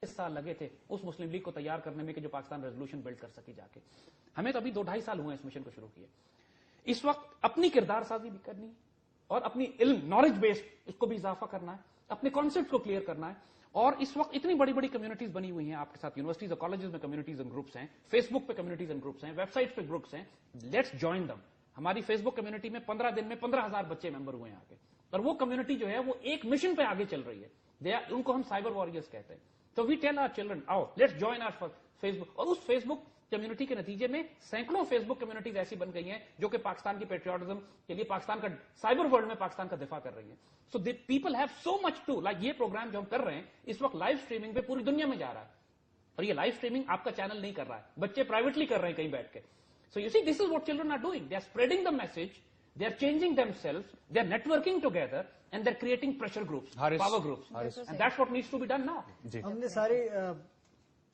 سال لگے تھے اس مسلم لیگ کو تیار کرنے میں کہ جو پاکستان ریزولوشن بلڈ کر سکی جا کے. ہمیں تو ابھی 2-2.5 سال ہوئے اس مشن کو شروع کیے. اس وقت اپنی کردار سازی بھی کرنی ہے اور اپنی علم نالج بیس اس کو بھی اضافہ کرنا ہے, اپنے کانسیپٹ کو کلیئر کرنا ہے. اور اس وقت اتنی بڑی بڑی کمیونٹیز بنی ہوئی ہیں آپ کے ساتھ, یونیورسٹیز اور کالجز میں کمیونٹیز اینڈ گروپس ہیں, فیس بک پہ کمیونٹیز اینڈ گروپس ہیں, ویب سائٹس پہ گروپس ہیں. لیٹس جوائن دم. ہماری فیس بک کمیونٹی میں 15 دن میں 15,000 بچے ممبر ہوئے ہیں آگے, اور وہ کمیونٹی جو ہے وہ ایک مشن پہ آگے چل رہی ہے. ان کو ہم سائبر وارریئرز کہتے ہیں. تو وی ٹیل آور چلڈرن آؤ لیٹس جوائن آور فیس بک. اور اس فیس بک کمیونٹی کے نتیجے میں سینکڑوں فیس بک کمیونٹیز ایسی بن گئی ہیں جو کہ پاکستان کی پیٹریوٹزم کے لیے پاکستان کا سائبر ورلڈ میں پاکستان کا دفاع کر رہی ہیں. So people have so much to like. یہ پروگرام جو ہم کر رہے ہیں اس وقت لائیو اسٹریمنگ پہ پوری دنیا میں جا رہا ہے, اور یہ لائیو اسٹریمنگ آپ کا چینل نہیں کر رہا ہے, بچے پرائیویٹلی کر رہے ہیں کہیں بیٹھ کے. So you see this is what children are doing. They are spreading the message, they are changing themselves, they are networking together, and they're creating pressure groups, power groups, and that's what needs to be done now. ہم نے سارے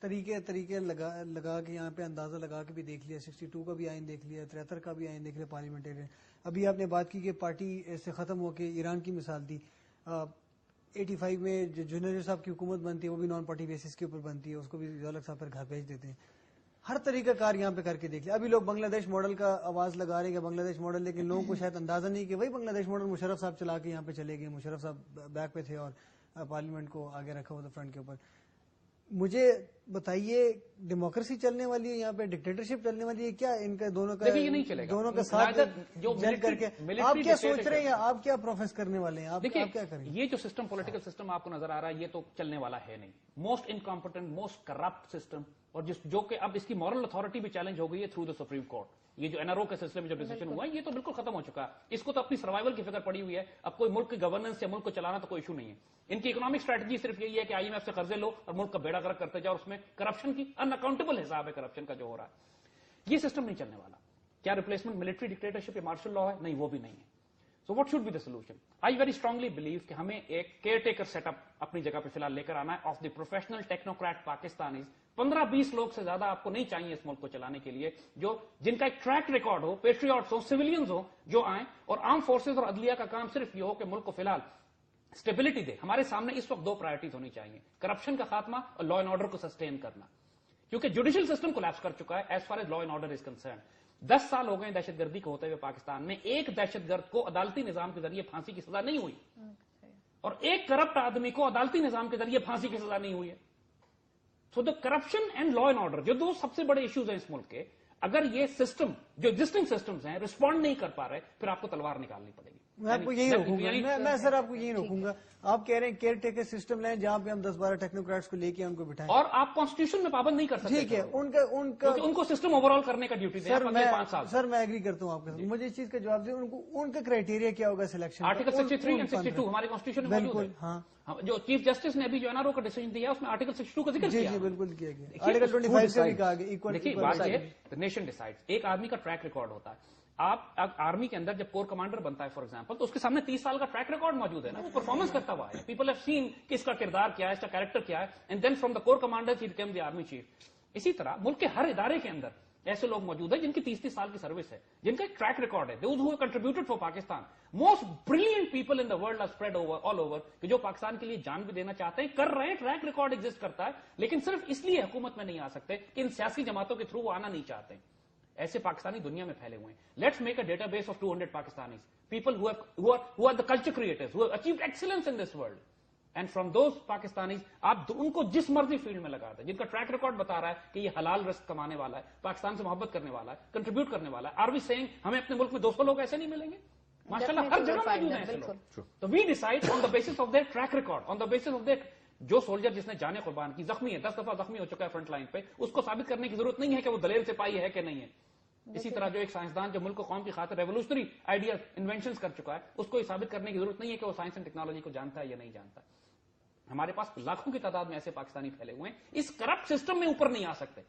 طریقے لگا کے یہاں پہ اندازہ لگا کے بھی دیکھ لیا, 62 کا بھی آئین دیکھ لیا, 73 کا بھی آئین دیکھ لیا پارلیمنٹیرین. ابھی آپ نے بات کی کہ پارٹی سے ختم ہو کے ایران کی مثال دی. 85 میں جو جنرل صاحب کی حکومت بنتی ہے وہ بھی نان پارٹی بیسس کے اوپر بنتی ہے, اس کو بھی ضیاء صاحب پر گھر بھیج دیتے ہیں. ہر طریقہ کار یہاں پہ کر کے دیکھ لیا. ابھی لوگ بنگلہ دیش ماڈل کا آواز لگا رہے ہیں کہ بنگلہ دیش ماڈل, لیکن لوگوں کو شاید اندازہ نہیں کہ وہی بنگلہ دیش ماڈل مشرف صاحب چلا کے یہاں پہ چلے گئے. مشرف صاحب بیک پہ تھے اور پارلیمنٹ کو آگے رکھا ہوا تھا فرنٹ کے اوپر. مجھے بتائیے ڈیموکریسی چلنے والی ہے یہاں پہ, ڈکٹیٹرشپ چلنے والی ہے کیا؟ ان کا دونوں کا ساتھ جل کر کے آپ کیا سوچ رہے ہیں, آپ کیا پروفیس کرنے والے ہیں, آپ کیا کریں گے؟ یہ جو سسٹم پولیٹیکل سسٹم آپ کو نظر آ رہا ہے یہ تو چلنے والا ہے نہیں. Most incompetent, most corrupt system, اور جو کہ اب اس کی مورل اتھارٹی بھی چیلنج ہو گئی ہے تھرو دا سپریم کورٹ. یہ جو NRO کے سلسلے میں جو ڈیسیژن ہوا ہے یہ تو بالکل ختم ہو چکا ہے. اس کو تو اپنی سروائیول کی فکر پڑی ہوئی ہے. اب کوئی ملک کی گورننس یا ملک کو چلانا تو کوئی ایشو نہیں ہے. ان کی اکنامک اسٹریٹجی صرف یہی ہے کہ IMF سے قرضے لو اور ملک کا بیڑا غرق کرتے جاؤ. اس میں کرپشن کی ان اکاؤنٹیبل حساب ہے کرپشن کا جو ہو رہا ہے. یہ سسٹم نہیں چلنے والا. کیا ریپلیسمنٹ ملٹری ڈکٹیٹرشپ یا مارشل لا ہے؟ نہیں, وہ بھی نہیں ہے. So what should be the solution? I very strongly believe کہ ہمیں ایک کیئر ٹیکر سیٹ اپ اپنی جگہ پہ فی الحال لے کر آنا ہے of the professional technocrat Pakistanis. 15-20 لوگ سے زیادہ آپ کو نہیں چاہیے اس ملک کو چلانے کے لیے, جن کا ایک ٹریک ریکارڈ ہو, پیٹریوٹس ہو, سویلینز ہو جو آئیں, اور آرم فورسز اور عدلیہ کا کام صرف یہ ہو کہ ملک کو فی الحال اسٹیبلٹی دے. ہمارے سامنے اس وقت 2 پرائرٹیز ہونی چاہیے, کرپشن کا خاتمہ اور لا اینڈ آرڈر کو سسٹین کرنا, کیونکہ جوڈیشل سسٹم کولیپس کر چکا ہے as far as law and order is concern. 10 سال ہو گئے دہشت گردی کو ہوتے ہوئے پاکستان میں. ایک دہشت گرد کو عدالتی نظام کے ذریعے پھانسی کی سزا نہیں ہوئی, اور ایک کرپٹ آدمی کو عدالتی نظام کے ذریعے پھانسی کی سزا نہیں ہوئی ہے. So the corruption and law and order جو 2 سب سے بڑے ایشوز ہیں اس ملک کے, اگر یہ سسٹم جو ایگزسٹنگ سسٹمز ہیں رسپونڈ نہیں کر پا رہے, پھر آپ کو تلوار نکالنی پڑے گی. میں آپ کو یہی روکوں گا, میں سر آپ کو یہی روکوں گا. آپ کہہ رہے ہیں کیئر ٹیکر سسٹم لیں جہاں پہ ہم 10-12 ٹیکنوکریٹس کو لے کے ان کو بٹھائیں, اور آپ کانسٹیٹیوشن میں پابند نہیں کر سکتے. ٹھیک ہے, ان کو سسٹم اوور آل کرنے کا ڈیوٹی دیں 5 سال. سر میں ایگری کرتا ہوں آپ کے ساتھ. مجھے اس چیز کا جواب دیں, ان کا کرائٹیریا کیا ہوگا سلیکشن؟ آرٹیکل 63 اور 62 ہمارے کانسٹیٹیوشن میں موجود ہے. ہاں, جو چیف جسٹس نے ابھی جو NRO کا ڈیسیژن دیا اس میں آرٹیکل 62 کا ذکر کیا. جی بالکل کیا گیا. آرٹیکل 25 سے بھی کہا گیا. دیکھیے بات یہ ہے نیشن ڈیسائڈ. ایک آدمی کا ٹریک ریکارڈ ہوتا ہے. آپ آرمی کے اندر جب کور کمانڈر بنتا ہے فار ایگزامپل, تو اس کے سامنے 30 سال کا ٹریک ریکارڈ موجود ہے نا, وہ پرفارمنس کرتا ہوا ہے. پیپل ہیو سین کہ اس کا کردار کیا ہے, اس کا کیریکٹر کیا ہے, and then from the core commander he became the army chief. اسی طرح ملک کے ہر ادارے کے اندر ایسے لوگ موجود ہیں جن کی 30 سال کی سروس ہے, جن کا ایک ٹریک ریکارڈ ہے. Those who contributed for Pakistan. Most brilliant people in the world are spread all over, کہ جو پاکستان کے لیے جان بھی دینا چاہتے ہیں, کر رہے ہیں. ٹریک ریکارڈ ایگزسٹ کرتا ہے, لیکن صرف اس لیے حکومت میں نہیں آ سکتے کہ ان سیاسی جماعتوں کے تھرو وہ آنا نہیں چاہتے. ایسے پاکستانی دنیا میں پھیلے ہوئے ہیں. Let's make a data base of 200 Pakistanis, people who are the culture creators, who have achieved excellence in this world. And from those Pakistanis, آپ ان کو جس مرضی فیلڈ میں لگا دیں, جن کا ٹریک ریکارڈ بتا رہا ہے کہ یہ حلال رزق کمانے والا ہے, پاکستان سے محبت کرنے والا ہے, کنٹریبیوٹ کرنے والا ہے. آر وی سیئنگ ہمیں اپنے ملک میں 200 لوگ ایسے نہیں ملیں گے؟ ماشاءاللہ ہر جگہ موجود ہیں ایسے لوگ. تو we decide on the basis of their track record, on the basis of their جو سولجر جس نے جانیں قربان کی, زخمی ہے, 10 دفعہ زخمی ہو چکا ہے فرنٹ لائن پہ, اس کو ثابت کرنے کی ضرورت نہیں ہے کہ وہ دلیر سپاہی ہے کہ نہیں ہے. اسی طرح جو ایک سائنسدان جو ملک و قوم کی خاطر ریولوشنری آئیڈیاز انوینشنز کر چکا ہے, اس کو یہ ثابت کرنے کی ضرورت نہیں ہے کہ وہ سائنس اینڈ ٹیکنالوجی کو جانتا ہے یا نہیں جانتا. ہمارے پاس لاکھوں کی تعداد میں ایسے پاکستانی پھیلے ہوئے ہیں, اس کرپٹ سسٹم میں اوپر نہیں آ سکتے.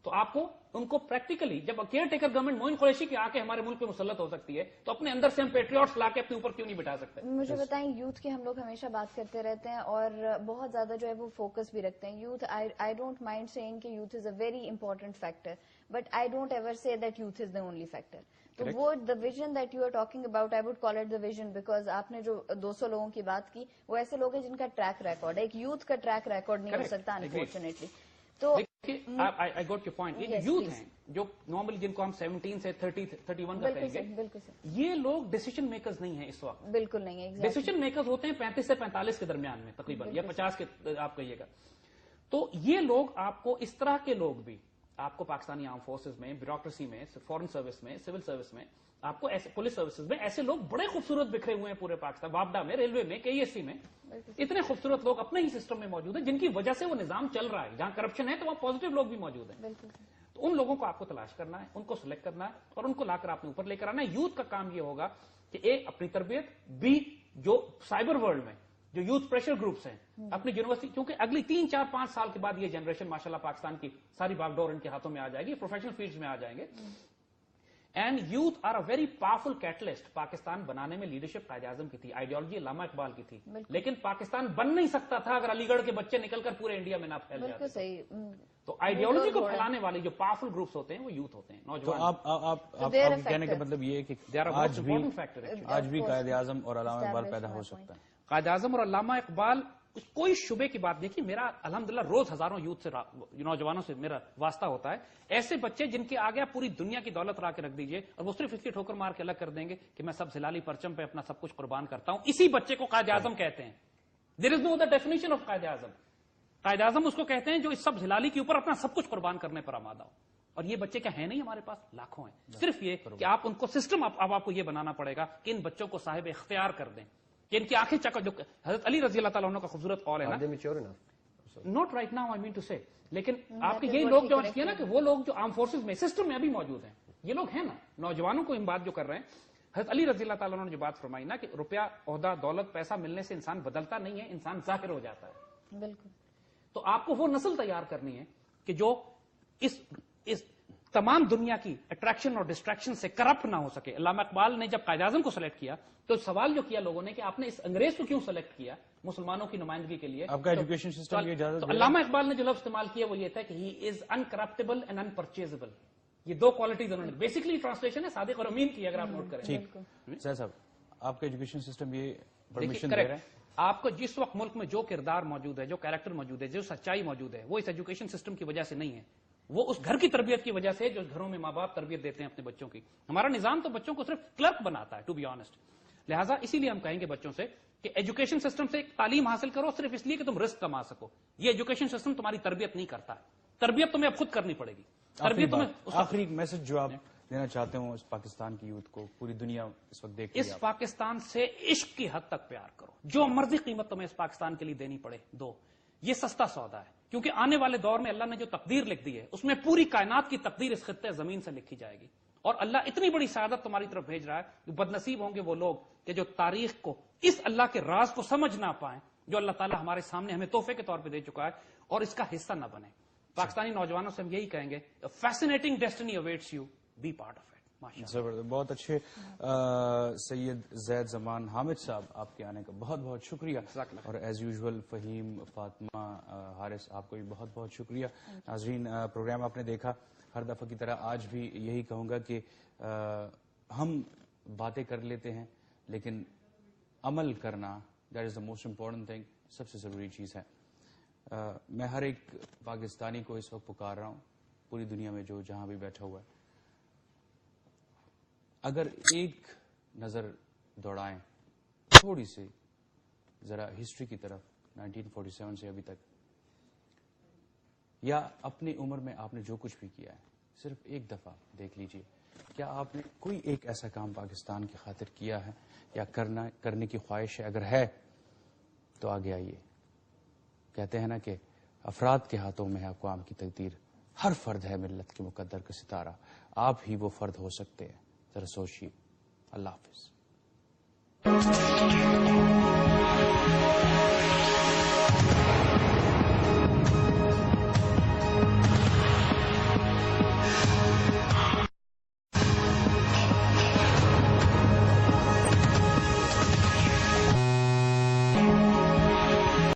تو آپ کو ان کو پریکٹیکلی جب کیئر ٹیکر گورنمنٹ معین قریشی کے آ کے ہمارے ملک پہ مسلط ہو سکتی ہے, تو اپنے اندر سے ہم پیٹریوٹس لا کے اپنے اوپر کیوں نہیں بٹھا سکتے؟ مجھے بتائیں, یوتھ کی ہم لوگ ہمیشہ بات کرتے رہتے ہیں اور بہت زیادہ جو ہے وہ فوکس بھی رکھتے ہیں. Youth, I don't mind seeing کہ youth is a very important factor, but I don't ever say that youth is the only factor. تو وہ the vision that you are talking about I would call it the vision because آپ نے جو 200 لوگوں کی بات کی وہ ایسے لوگ ہیں جن کا ٹریک ریکارڈ ہے. ایک یوتھ کا ٹریک ریکارڈ نہیں ہو سکتا انفارچونیٹلی. تو آئی گوٹ یور پوائنٹ. یہ یوتھ ہیں جو نارملی جن کو ہم 17 سے 31 کا کہیں گے, بالکل سر, یہ لوگ ڈیسیشن میکرز نہیں ہیں اس وقت. بالکل نہیں ہے. ڈیسیشن میکرز ہوتے ہیں 35 سے 45 کے درمیان میں تقریباً, یا 50 کے آپ کہیے گا. تو یہ لوگ آپ کو اس طرح کے لوگ بھی آپ کو پاکستانی آرم فورسز میں, بیوروکریسی میں, فورن سروس میں, سول سروس میں, آپ کو ایسے پولیس سروسز میں ایسے لوگ بڑے خوبصورت بکھرے ہوئے ہیں پورے پاکستان. وابڈا میں, ریلوے میں, KESC میں اتنے خوبصورت لوگ اپنے ہی سسٹم میں موجود ہیں جن کی وجہ سے وہ نظام چل رہا ہے. جہاں کرپشن ہے تو وہاں پازیٹیو لوگ بھی موجود ہیں. تو ان لوگوں کو آپ کو تلاش کرنا ہے, ان کو سلیکٹ کرنا ہے اور ان کو لا کر آپ نے اوپر لے کر آنا ہے. یوتھ کا کام یہ ہوگا کہ ایک اپنی تربیت, بی جو سائبر ورلڈ میں جو یوتھ پریشر گروپس ہیں اپنی یونیورسٹی, کیونکہ اگلی 3, 4, 5 سال کے بعد یہ جنریشن ماشاءاللہ پاکستان کی ساری باغ ڈور ان کے ہاتھوں میں آ جائے گی, پروفیشنل فیلڈز میں آ جائیں گے. And youth are a very powerful catalyst. Pakistan بنانے میں لیڈرشپ قائد اعظم کی تھی, آئیڈیالوجی علامہ اقبال کی تھی, لیکن پاکستان بن نہیں سکتا تھا اگر علی گڑھ کے بچے نکل کر پورے انڈیا میں نہ پھیل جاتے. تو آئیڈیالوجی کو پھیلانے والے جو پاورفل گروپس ہوتے ہیں وہ یوتھ ہوتے ہیں, نوجوان. آپ کہنے کا مطلب یہ ہے کہ آج بھی قائد اعظم اور علامہ اقبال پیدا ہو سکتا ہے. قائد اعظم اور علامہ اقبال, کوئی شبے کی بات دیکھیے, میرا الحمدللہ روز ہزاروں یوتھ سے, نوجوانوں سے میرا واسطہ ہوتا ہے. ایسے بچے جن کے آگے آپ پوری دنیا کی دولت لا کے رکھ دیجئے اور وہ صرف اس کی ٹھوکر مار کے الگ کر دیں گے کہ میں سب ہلالی پرچم پہ اپنا سب کچھ قربان کرتا ہوں. اسی بچے کو قائد اعظم کہتے ہیں. دیر از no other definition of Quaid Azam. Quaid Azam اس کو کہتے ہیں جو اس سب ہلالی کے اوپر اپنا سب کچھ قربان کرنے پر آمادہ ہو. اور یہ بچے کیا ہیں نہیں ہمارے پاس, لاکھوں ہیں. صرف یہ کہ آپ ان کو سسٹم اب آپ کو یہ بنانا پڑے گا کہ ان بچوں کو صاحب اختیار کر دیں, کہ ان کی آنکھیں چکا, جو حضرت علی رضی اللہ تعالیٰ عنہ کا خوبصورت قول ہے نا, not right now I mean to say, لیکن آپ کے یہی لوگ جو کیا نا کہ وہ لوگ جو آرم فورسز میں سسٹم میں ابھی موجود ہیں, یہ لوگ ہیں نا, نوجوانوں کو ہم بات جو کر رہے ہیں. حضرت علی رضی اللہ تعالیٰ عنہ نے جو بات فرمائی نا کہ روپیہ, عہدہ, دولت, پیسہ ملنے سے انسان بدلتا نہیں ہے, انسان ظاہر ہو جاتا ہے. بالکل. تو آپ کو وہ نسل تیار کرنی ہے کہ جو اس تمام دنیا کی اٹریکشن اور ڈسٹریکشن سے کرپٹ نہ ہو سکے. علامہ اقبال نے جب قائد اعظم کو سلیکٹ کیا تو سوال جو کیا لوگوں نے کہ آپ نے اس انگریز کو کیوں سلیکٹ کیا مسلمانوں کی نمائندگی کے لیے, آپ کا ایجوکیشن سسٹم یہ اجازت. تو علامہ اقبال نے جو لفظ استعمال کیا وہ یہ تھا کہ ہی از انکرپٹیبل اینڈ انپرچیزبل. یہ دو کوالٹیز انہوں نے, بیسکلی ٹرانسلیشن ہے صادق اور امین کی, اگر آپ نوٹ کریں. ٹھیک سر صاحب, آپ کا ایجوکیشن سسٹم یہ پرمیشن دے رہا ہے. آپ کو جس وقت ملک میں جو کردار موجود ہے, جو کیریکٹر موجود ہے, جو سچائی موجود ہے, وہ اس ایجوکیشن سسٹم کی وجہ سے نہیں ہے, وہ اس گھر کی تربیت کی وجہ سے جو گھروں میں ماں باپ تربیت دیتے ہیں اپنے بچوں کی. ہمارا نظام تو بچوں کو صرف کلرک بناتا ہے, ٹو بی آنےسٹ. لہٰذا اسی لیے ہم کہیں گے بچوں سے کہ ایجوکیشن سسٹم سے تعلیم حاصل کرو صرف اس لیے کہ تم رزق کما سکو. یہ ایجوکیشن سسٹم تمہاری تربیت نہیں کرتا, تربیت تمہیں اب خود کرنی پڑے گی. تربیت آخری میسج جو آپ دینا چاہتے ہوں اس پاکستان کی یوتھ کو, پوری دنیا اس وقت دیکھ, اس پاکستان سے عشق کی حد تک پیار کرو, جو مرضی قیمت تمہیں اس پاکستان کے لیے دینی پڑے دو. یہ سستا سودا ہے, کیونکہ آنے والے دور میں اللہ نے جو تقدیر لکھ دی ہے اس میں پوری کائنات کی تقدیر اس خطے زمین سے لکھی جائے گی. اور اللہ اتنی بڑی سعادت تمہاری طرف بھیج رہا ہے کہ بد نصیب ہوں گے وہ لوگ کہ جو تاریخ کو, اس اللہ کے راز کو سمجھ نہ پائیں جو اللہ تعالیٰ ہمارے سامنے ہمیں تحفے کے طور پہ دے چکا ہے, اور اس کا حصہ نہ بنے. پاکستانی نوجوانوں سے ہم یہی کہیں گے, fascinating destiny awaits you, be part of it. زبردست, بہت اچھے. سید زید زمان حامد صاحب, آپ کے آنے کا بہت بہت شکریہ, اور ایز یوزول فہیم, فاطمہ, حارث, آپ کو بھی بہت بہت شکریہ. ناظرین, پروگرام آپ نے دیکھا, ہر دفعہ کی طرح آج بھی یہی کہوں گا کہ ہم باتیں کر لیتے ہیں لیکن عمل کرنا, that is the most important thing, سب سے ضروری چیز ہے. میں ہر ایک پاکستانی کو اس وقت پکار رہا ہوں, پوری دنیا میں جو جہاں بھی بیٹھا ہوا ہے, اگر ایک نظر دوڑائیں تھوڑی سی ذرا ہسٹری کی طرف 1947 سے ابھی تک, یا اپنی عمر میں آپ نے جو کچھ بھی کیا ہے صرف ایک دفعہ دیکھ لیجئے, کیا آپ نے کوئی ایک ایسا کام پاکستان کی خاطر کیا ہے یا کرنے کی خواہش ہے؟ اگر ہے تو آگے آئیے. کہتے ہیں نا کہ افراد کے ہاتھوں میں ہے اقوام کی تقدیر, ہر فرد ہے ملت کے مقدر کا ستارہ, آپ ہی وہ فرد ہو سکتے ہیں, ذرا سوچیے. اللہ حافظ.